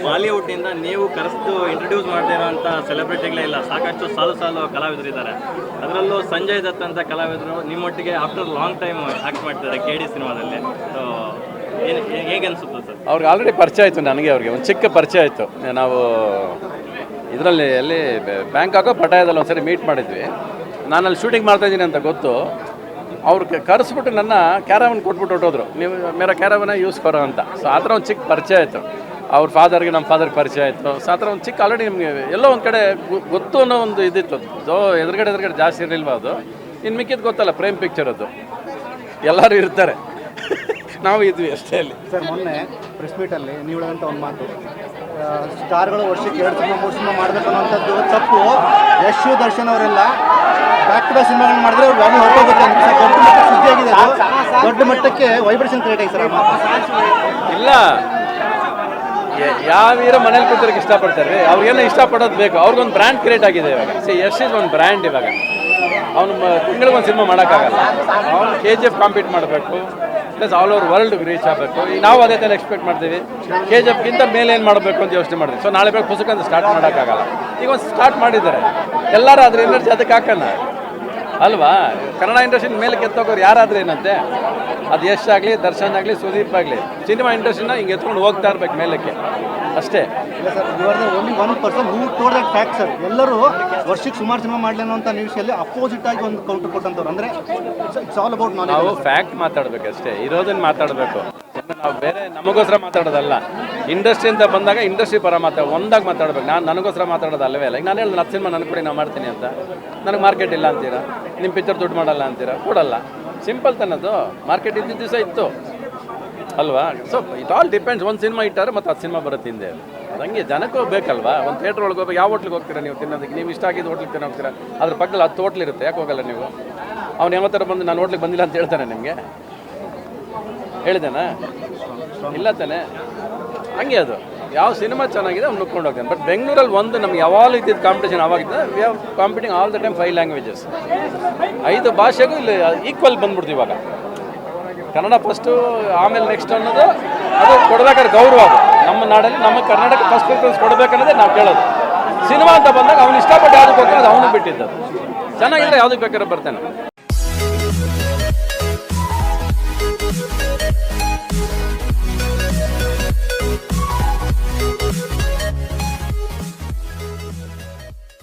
ಬಾಲಿವುಡ್ನಿಂದ ನೀವು ಕರೆಸ್ದು ಇಂಟ್ರೊಡ್ಯೂಸ್ ಮಾಡ್ತಾ ಇರೋಂಥ ಸೆಲೆಬ್ರಿಟಿಗಳೇ ಇಲ್ಲ, ಸಾಕಷ್ಟು ಸಾಲು ಕಲಾವಿದರಿದ್ದಾರೆ. ಅದರಲ್ಲೂ ಸಂಜಯ್ ದತ್ ಅಂತ ಕಲಾವಿದರು ನಿಮ್ಮೊಟ್ಟಿಗೆ ಆಫ್ಟರ್ ಲಾಂಗ್ ಟೈಮ್ ಆ್ಯಕ್ಟ್ ಮಾಡ್ತಿದ್ದಾರೆ KD ಸಿನಿಮಾದಲ್ಲಿ. ಸೊ ಹೇಗೆ ಅನಿಸುತ್ತೆ ಸರ್? ಅವ್ರಿಗೆ ಆಲ್ರೆಡಿ ಪರಿಚಯ ಆಯಿತು, ನನಗೆ ಅವ್ರಿಗೆ ಒಂದು ಚಿಕ್ಕ ಪರಿಚಯ ಆಯಿತು. ನಾವು ಇದರಲ್ಲಿ ಎಲ್ಲಿ ಬ್ಯಾಂಕಾಕೋ ಪಟಾಯದಲ್ಲಿ ಒಂದ್ಸರಿ ಮೀಟ್ ಮಾಡಿದ್ವಿ. ನಾನು ಅಲ್ಲಿ ಶೂಟಿಂಗ್ ಮಾಡ್ತಾಯಿದ್ದೀನಿ ಅಂತ ಗೊತ್ತು. ಅವ್ರು ಕರೆಸ್ಬಿಟ್ಟು ನನ್ನ ಕ್ಯಾರವನ್ ಕೊಟ್ಬಿಟ್ಟು ಹೊಟ್ಟೋದ್ರು, ನೀವು ಮೇರಾ ಕ್ಯಾರವನ್ನ ಯೂಸ್ ಕರೋ ಅಂತ. ಸೊ ಆ ಥರ ಒಂದು ಚಿಕ್ಕ ಪರಿಚಯ ಆಯಿತು. ಅವ್ರ ಫಾದರ್ಗೆ ನಮ್ಮ ಫಾದರ್ಗೆ ಪರಿಚಯ ಆಯಿತು. ಸೊ ಆ ಥರ ಒಂದು ಚಿಕ್ಕ ಆಲ್ರೆಡಿ ನಿಮಗೆ ಎಲ್ಲೋ ಒಂದು ಕಡೆ ಗೊತ್ತು ಅನ್ನೋ ಒಂದು ಇದಿತ್ತು. ಸೊ ಎದುರುಗಡೆ ಜಾಸ್ತಿ ಇರಲಿಲ್ವ ಅದು. ಇನ್ನು ಮಿಕ್ಕಿದ್ದು ಗೊತ್ತಲ್ಲ, ಪ್ರೇಮ್ ಪಿಕ್ಚರ್ ಅದು, ಎಲ್ಲರೂ ಇರ್ತಾರೆ, ನಾವು ಇದ್ವಿ ಅಷ್ಟೇ ಅಲ್ಲಿ. ಸರ್, ಮೊನ್ನೆ ಪ್ರೆಸ್ ಮೀಟಲ್ಲಿ ನೀವು ಹೇಳೋಂಥ ಒಂದು ಮಾತು, ಸ್ಟಾರ್ಗಳು ವರ್ಷಕ್ಕೆ 2 ಸಿನಿಮಾ 3 ಸಿನಿಮಾ ಮಾಡಬೇಕು ಅನ್ನೋಂಥದ್ದು ತಪ್ಪು. ಯಶ್ ದರ್ಶನ್ ಅವರೆಲ್ಲ ಬ್ಯಾಕ್ ಟು ಬ್ಯಾಕ್ ಸಿನಿಮಾಗಳನ್ನ ಮಾಡಿದ್ರೆ ಅವ್ರು ವ್ಯಾಲ್ಯೂ ಹೊರಟೋಗುತ್ತೆ ಅಂತ ದೊಡ್ಡ ಮಟ್ಟಕ್ಕೆ ಸುದ್ದಿಯಾಗಿದೆ. ದೊಡ್ಡ ಮಟ್ಟಕ್ಕೆ ವೈಬ್ರೇಷನ್ ಕ್ರಿಯೇಟ್ ಆಗಿದೆ ಸರ್. ಇಲ್ಲ, ಯಾವೀರ ಮನೇಲಿ ಕೂತರಿಗೆ ಇಷ್ಟಪಡ್ತಾರೆ, ಅವ್ರಿಗೆಲ್ಲ ಇಷ್ಟಪಡೋದು ಬೇಕು. ಅವ್ರಿಗೊಂದು ಬ್ರ್ಯಾಂಡ್ ಕ್ರಿಯೇಟ್ ಆಗಿದೆ ಇವಾಗ. ಯಶ್ ಇಸ್ ಒಂದು ಬ್ರ್ಯಾಂಡ್. ಇವಾಗ ಅವನು ತಿಂಗಳಿಗೊಂದು ಸಿನಿಮಾ ಮಾಡೋಕ್ಕಾಗಲ್ಲ. ಅವನು KGF ಕಾಂಪೀಟ್ ಮಾಡಬೇಕು, plus all over world reach ಆಗಬೇಕು. ಈಗ ನಾವು ಅದೇ ಥರ ಎಕ್ಸ್ಪೆಕ್ಟ್ ಮಾಡ್ತೀವಿ. KGFಗಿಂತ ಮೇಲೆ ಏನು ಮಾಡಬೇಕು ಅಂತ ಯೋಚನೆ ಮಾಡ್ತೀವಿ. ಸೊ ನಾಳೆ ಬೇಕು ಪುಸ್ತಕ ಅಂತ ಸ್ಟಾರ್ಟ್ ಮಾಡೋಕ್ಕಾಗಲ್ಲ. ಈಗ ಒಂದು ಸ್ಟಾರ್ಟ್ ಮಾಡಿದ್ದಾರೆ, ಎಲ್ಲರೂ ಅದ್ರ ಎನರ್ಜಿ ಅದಕ್ಕೆ ಹಾಕೋಣ ಅಲ್ವಾ. ಕನ್ನಡ ಇಂಡಸ್ಟ್ರಿನ ಮೇಲೆ ಕೆತ್ತೋಗೋರು ಯಾರಾದ್ರೂ ಏನಂತೆ, ಅದು ಯಶ್ ಆಗಲಿ, ದರ್ಶನ್ ಆಗಲಿ, ಸುದೀಪ್ ಆಗಲಿ, ಸಿನಿಮಾ ಇಂಡಸ್ಟ್ರಿನ ಹಿಂಗೆ ಎತ್ಕೊಂಡು ಹೋಗ್ತಾ ಇರ್ಬೇಕು ಮೇಲಕ್ಕೆ ಅಷ್ಟೇ. ಇಲ್ಲ sir, you are the only 1% who told that fact sir. ಎಲ್ಲರೂ ವರ್ಷಕ್ಕೆ ಸುಮಾರು ಸಿನಿಮಾ ಮಾಡಲಿ ಅನ್ನೋ ವಿಷಯದಲ್ಲಿ ಅಪೋಸಿಟ್ ಆಗಿ ಒಂದು ಕೌಂಟರ್ ಕೊಟ್ಟಂಥವ್ರು. ಅಂದರೆ ಇಟ್ಸ್ ಆಲ್ ಅಬೌಟ್ ನಾಲೆಜ್. ನಾವು ಫ್ಯಾಕ್ಟ್ ಮಾತಾಡಬೇಕು ಅಷ್ಟೇ, ಇರೋದನ್ನು ಮಾತಾಡಬೇಕು. ನಾವು ಬೇರೆ ನಮಗೋಸ್ಕರ ಮಾತಾಡೋದಲ್ಲ. ಇಂಡಸ್ಟ್ರಿ ಅಂತ ಬಂದಾಗ ಇಂಡಸ್ಟ್ರಿ ಪರ ಒಂದಾಗಿ ಮಾತಾಡ್ಬೇಕು. ನಾನು ನನಗೋಸ್ಕರ ಮಾತಾಡೋದು ಅಲ್ಲವೇ ಅಲ್ಲ. ಈಗ ನಾನು ಹೇಳಿದ್ರೆ 10 ಸಿನಿಮಾ ನನಗೆ ಕೊಡಿ, ನಾವು ಮಾಡ್ತೀನಿ ಅಂತ. ನನಗೆ ಮಾರ್ಕೆಟ್ ಇಲ್ಲ ಅಂತೀರಾ, ನಿಮ್ಮ ಪಿಕ್ಚರ್ ದುಡ್ಡು ಮಾಡಲ್ಲ ಅಂತೀರಾ, ಕೊಡಲ್ಲ. ಸಿಂಪಲ್ ತನ್ನದು. ಮಾರ್ಕೆಟ್ ಇದ್ದಿದ್ದ ದಿವಸ ಇತ್ತು ಅಲ್ವಾ. So it all depends. ಒಂದು ಸಿನಿಮಾ ಇಟ್ಟಾರೆ ಮತ್ತು 10 ಸಿನಿಮಾ ಬರುತ್ತೆ ಹಿಂದೆ. ಹಂಗೆ ಜನಕ್ಕೂ ಬೇಕಲ್ವಾ. ಒಂದು ಥಿಯೇಟ್ರ್ ಒಳಗೆ ಹೋಗ್ಬೇಕು. ಯಾವ ಹೋಟ್ಲಿಗೆ ಹೋಗ್ತೀರಾ ನೀವು ತಿನ್ನೋದಕ್ಕೆ? ನೀವು ಇಷ್ಟ ಆಗಿದ್ದು ಹೋಟ್ಲಿಗೆ ತಿನ್ನೋ ಹೋಗ್ತೀರಾ. ಅದ್ರ ಪಕ್ಕದಲ್ಲಿ 10 ಹೋಟ್ಲ್ ಇರುತ್ತೆ, ಯಾಕೆ ಹೋಗಲ್ಲ ನೀವು? ಅವ್ನು ಯಾವತ್ತರ ಬಂದು ನಾನು ಹೋಟ್ಲಿಗೆ ಬಂದಿಲ್ಲ ಅಂತ ಹೇಳ್ತಾನೆ ನಿಮಗೆ? ಹೇಳಿದಾನಾ? ಇಲ್ಲ ತಾನೆ. ಹಂಗೆ ಅದು ಯಾವ ಸಿನಿಮಾ ಚೆನ್ನಾಗಿದೆ ಅವ್ನು ನುಕ್ಕೊಂಡು ಹೋಗ್ತಾನೆ. ಬಟ್ ಬೆಂಗಳೂರಲ್ಲಿ ಒಂದು ನಮ್ಗೆ ಯಾವಾಗ ಇದ್ದಿದ್ದು ಕಾಂಪಿಟೇಷನ್ ಆವಾಗಿದ್ದ, we are competing all the time 5 languages. 5 ಭಾಷೆಗೂ ಇಲ್ಲಿ ಈಕ್ವಲ್ ಬಂದ್ಬಿಡ್ತು ಇವಾಗ. ಕನ್ನಡ ಫಸ್ಟು, ಆಮೇಲೆ ನೆಕ್ಸ್ಟ್ ಅನ್ನೋದು ಅದು ಕೊಡಬೇಕಾದ್ರೆ ಗೌರವ. ಅದು ನಮ್ಮ ನಾಡಲ್ಲಿ ನಮ್ಮ ಕರ್ನಾಟಕ ಫಸ್ಟ್ ಪ್ರಿಫರೆನ್ಸ್ ಕೊಡಬೇಕನ್ನೋದೇ ನಾವು ಕೇಳೋದು. ಸಿನಿಮಾ ಅಂತ ಬಂದಾಗ ಅವ್ನು ಇಷ್ಟಪಟ್ಟು ಯಾವುದಕ್ಕೆ ಹೋಗ್ತಾನೆ ಅದು ಅವನು ಬಿಟ್ಟಿದ್ದು. ಚೆನ್ನಾಗಿದ್ರೆ ಯಾವುದಕ್ಕೆ ಬೇಕಾದ್ರೆ ಬರ್ತಾನೆ.